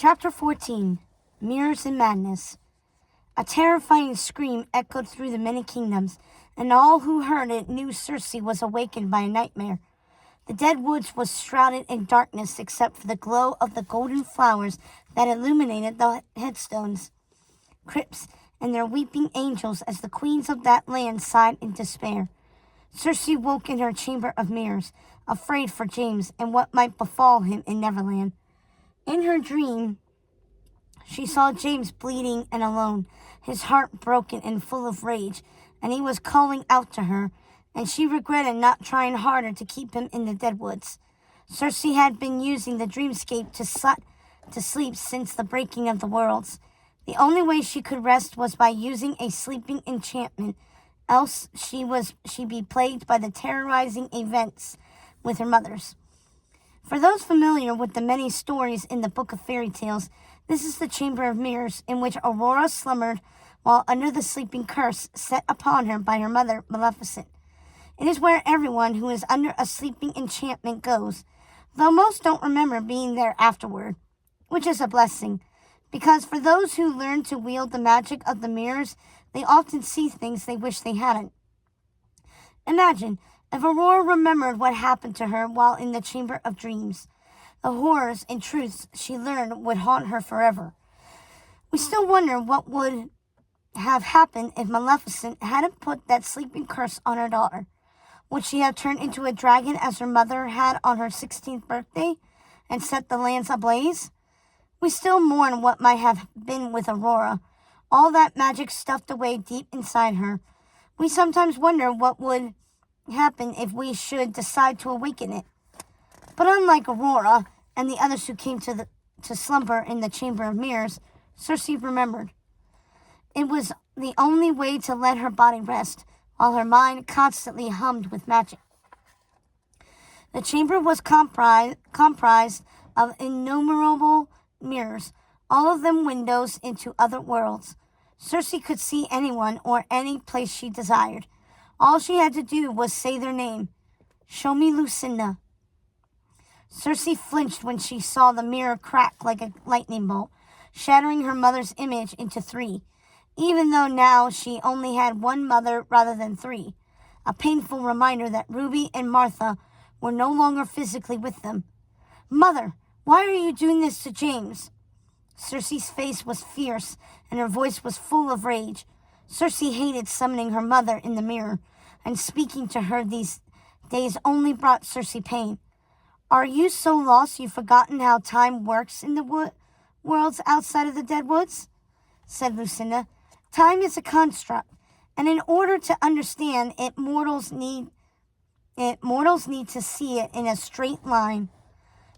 Chapter 14 Mirrors and Madness. A terrifying scream echoed through the many kingdoms, and all who heard it knew Circe was awakened by a nightmare. The dead woods was shrouded in darkness except for the glow of the golden flowers that illuminated the headstones, crypts, and their weeping angels as the queens of that land sighed in despair. Circe woke in her chamber of mirrors, afraid for James and what might befall him in Neverland. In her dream, she saw James bleeding and alone, his heart broken and full of rage, and he was calling out to her, and she regretted not trying harder to keep him in the deadwoods. Circe had been using the dreamscape to sleep since the breaking of the worlds. The only way she could rest was by using a sleeping enchantment, else she'd be plagued by the terrorizing events with her mothers. For those familiar with the many stories in the Book of Fairy Tales, this is the Chamber of Mirrors, in which Aurora slumbered while under the sleeping curse set upon her by her mother, Maleficent. It is where everyone who is under a sleeping enchantment goes, though most don't remember being there afterward, which is a blessing, because for those who learn to wield the magic of the mirrors, they often see things they wish they hadn't. Imagine if Aurora remembered what happened to her while in the Chamber of Dreams. The horrors and truths she learned would haunt her forever. We still wonder what would have happened if Maleficent hadn't put that sleeping curse on her daughter. Would she have turned into a dragon as her mother had on her 16th birthday and set the lands ablaze? We still mourn what might have been with Aurora, all that magic stuffed away deep inside her. We sometimes wonder what would happen if we should decide to awaken it. But unlike Aurora and the others who came to slumber in the Chamber of Mirrors, Circe remembered. It was the only way to let her body rest, while her mind constantly hummed with magic. The chamber was comprised of innumerable mirrors, all of them windows into other worlds. Circe could see anyone or any place she desired. All she had to do was say their name. "Show me Lucinda." Circe flinched when she saw the mirror crack like a lightning bolt, shattering her mother's image into 3, even though now she only had one mother rather than 3, a painful reminder that Ruby and Martha were no longer physically with them. "Mother, why are you doing this to James?" Circe's face was fierce, and her voice was full of rage. Circe hated summoning her mother in the mirror, and speaking to her these days only brought Circe pain. "Are you so lost you've forgotten how time works in the worlds outside of the Deadwoods?" said Lucinda. "Time is a construct, and in order to understand it, mortals need to see it in a straight line.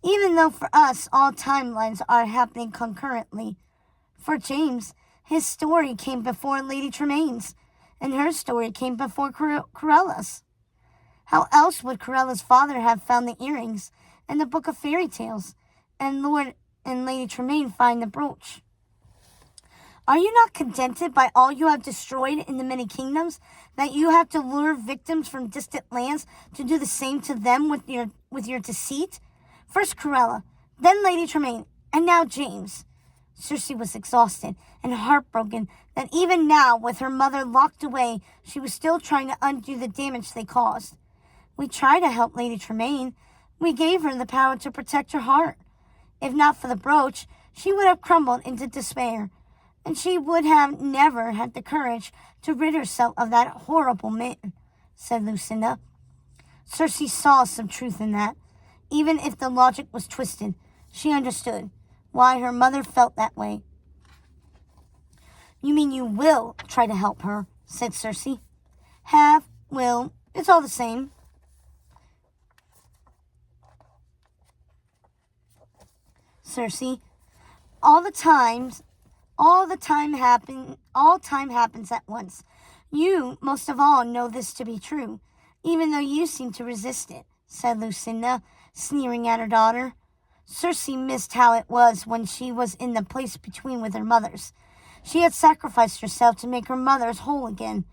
Even though for us all timelines are happening concurrently. For James, his story came before Lady Tremain's, and her story came before Corella's. How else would Corella's father have found the earrings and the Book of Fairy Tales, and Lord and Lady Tremaine find the brooch? Are you not contented by all you have destroyed in the many kingdoms, that you have to lure victims from distant lands to do the same to them with your deceit? First Corella, then Lady Tremaine, and now James." Circe was exhausted and heartbroken that even now, with her mother locked away, she was still trying to undo the damage they caused. "We tried to help Lady Tremaine. We gave her the power to protect her heart. If not for the brooch, she would have crumbled into despair, and she would have never had the courage to rid herself of that horrible man," said Lucinda. Circe saw some truth in that. Even if the logic was twisted, she understood why her mother felt that way. "You mean you will try to help her," said Circe. "Will, it's all the same." Circe, all time happens at once. You, most of all, know this to be true, even though you seem to resist it," said Lucinda, sneering at her daughter. Circe missed how it was when she was in the place between with her mothers. She had sacrificed herself to make her mothers whole again.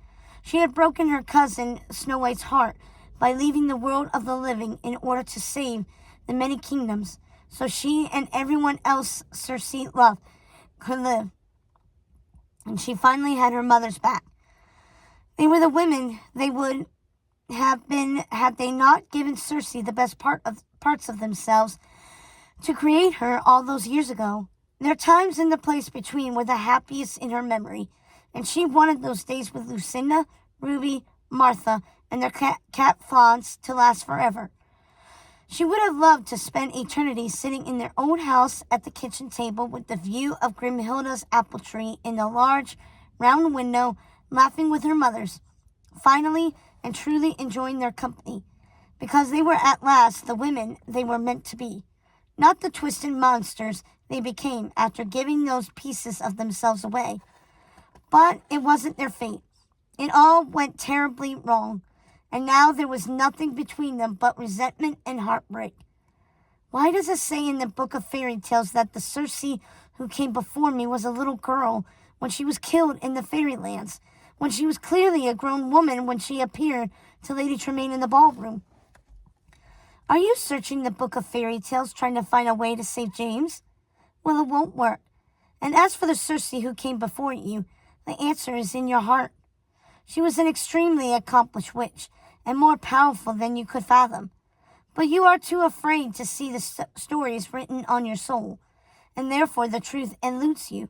She had broken her cousin Snow White's heart by leaving the world of the living in order to save the many kingdoms. so she and everyone else Circe loved could live. And she finally had her mother's back. They were the women they would have been had they not given Circe the best parts of themselves to create her all those years ago. Their times in the place between were the happiest in her memory, and she wanted those days with Lucinda, Ruby, Martha, and their cat Florence to last forever. She would have loved to spend eternity sitting in their own house at the kitchen table with the view of Grimhilda's apple tree in the large, round window, laughing with her mothers, finally and truly enjoying their company, because they were at last the women they were meant to be, not the twisted monsters they became after giving those pieces of themselves away. But it wasn't their fate. It all went terribly wrong, and now there was nothing between them but resentment and heartbreak. Why does it say in the book of fairy tales that the Circe who came before me was a little girl when she was killed in the fairylands, when she was clearly a grown woman when she appeared to Lady Tremaine in the ballroom? Are you searching the book of fairy tales trying to find a way to save James? Well, it won't work. And as for the Circe who came before you, the answer is in your heart. She was an extremely accomplished witch, and more powerful than you could fathom. But you are too afraid to see the stories written on your soul, and therefore the truth eludes you.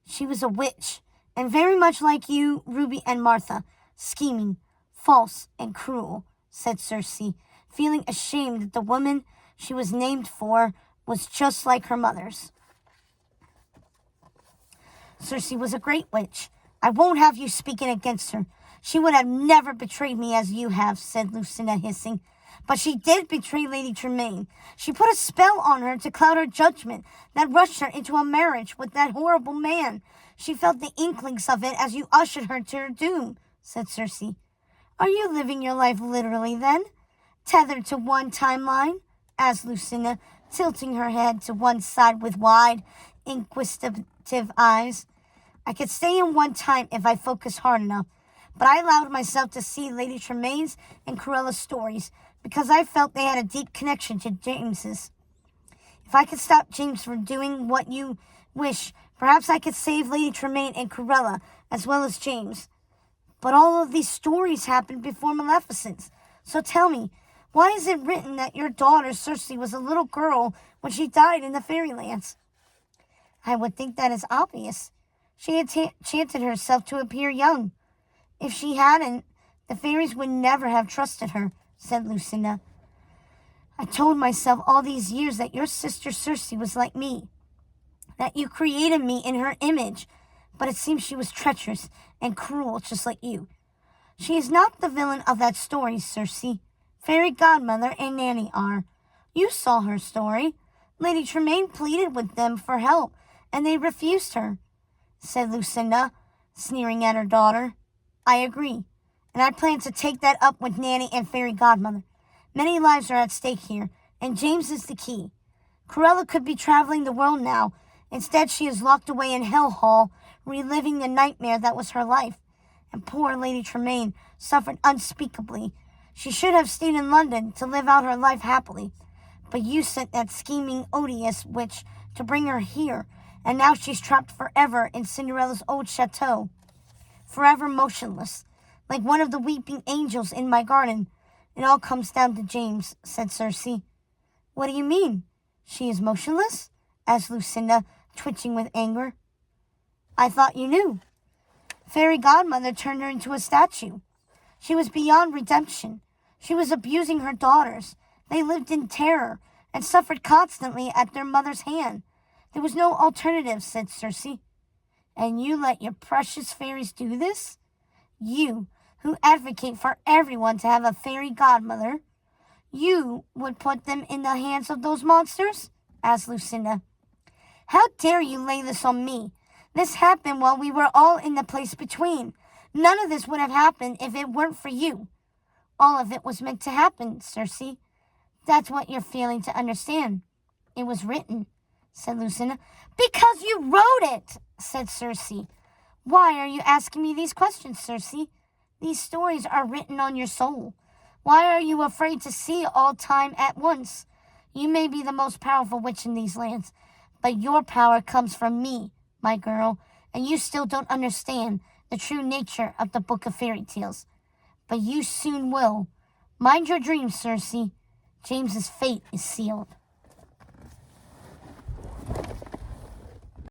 She was a witch, and very much like you, Ruby and Martha, scheming, false, and cruel, said Circe, feeling ashamed that the woman she was named for was just like her mother's. Circe was a great witch. I won't have you speaking against her. She would have never betrayed me as you have, said Lucinda, hissing. But she did betray Lady Tremaine. She put a spell on her to cloud her judgment that rushed her into a marriage with that horrible man. She felt the inklings of it as you ushered her to her doom, said Circe. Are you living your life literally, then? Tethered to one timeline? Asked Lucinda, tilting her head to one side with wide, inquisitive eyes. I could stay in one time if I focused hard enough, but I allowed myself to see Lady Tremaine's and Cruella's stories because I felt they had a deep connection to James's. If I could stop James from doing what you wish, perhaps I could save Lady Tremaine and Cruella as well as James. But all of these stories happened before Maleficent's. So tell me, why is it written that your daughter Circe was a little girl when she died in the fairylands? I would think that is obvious. She had chanted herself to appear young. If she hadn't, the fairies would never have trusted her, said Lucinda. I told myself all these years that your sister Circe was like me, that you created me in her image, but it seems she was treacherous and cruel just like you. She is not the villain of that story, Circe. Fairy Godmother and Nanny are. You saw her story. Lady Tremaine pleaded with them for help, and they refused her, said Lucinda, sneering at her daughter. I agree, and I plan to take that up with Nanny and Fairy Godmother. Many lives are at stake here, and James is the key. Cruella could be traveling the world now. Instead, she is locked away in Hell Hall, reliving the nightmare that was her life. And poor Lady Tremaine suffered unspeakably. She should have stayed in London to live out her life happily. But you sent that scheming, odious witch to bring her here, and now she's trapped forever in Cinderella's old chateau. Forever motionless, like one of the weeping angels in my garden. It all comes down to James, said Circe. What do you mean? She is motionless? Asked Lucinda, twitching with anger. I thought you knew. Fairy Godmother turned her into a statue. She was beyond redemption. She was abusing her daughters. They lived in terror and suffered constantly at their mother's hand. There was no alternative, said Circe. And you let your precious fairies do this? You, who advocate for everyone to have a fairy godmother, you would put them in the hands of those monsters? Asked Lucinda. How dare you lay this on me? This happened while we were all in the place between. None of this would have happened if it weren't for you. All of it was meant to happen, Circe. That's what you're failing to understand. It was written, said Lucinda. Because you wrote it, said Circe. Why are you asking me these questions, Circe? These stories are written on your soul. Why are you afraid to see all time at once? You may be the most powerful witch in these lands, but your power comes from me, my girl, and you still don't understand the true nature of the Book of Fairy Tales. But you soon will. Mind your dreams, Cersei. James's fate is sealed.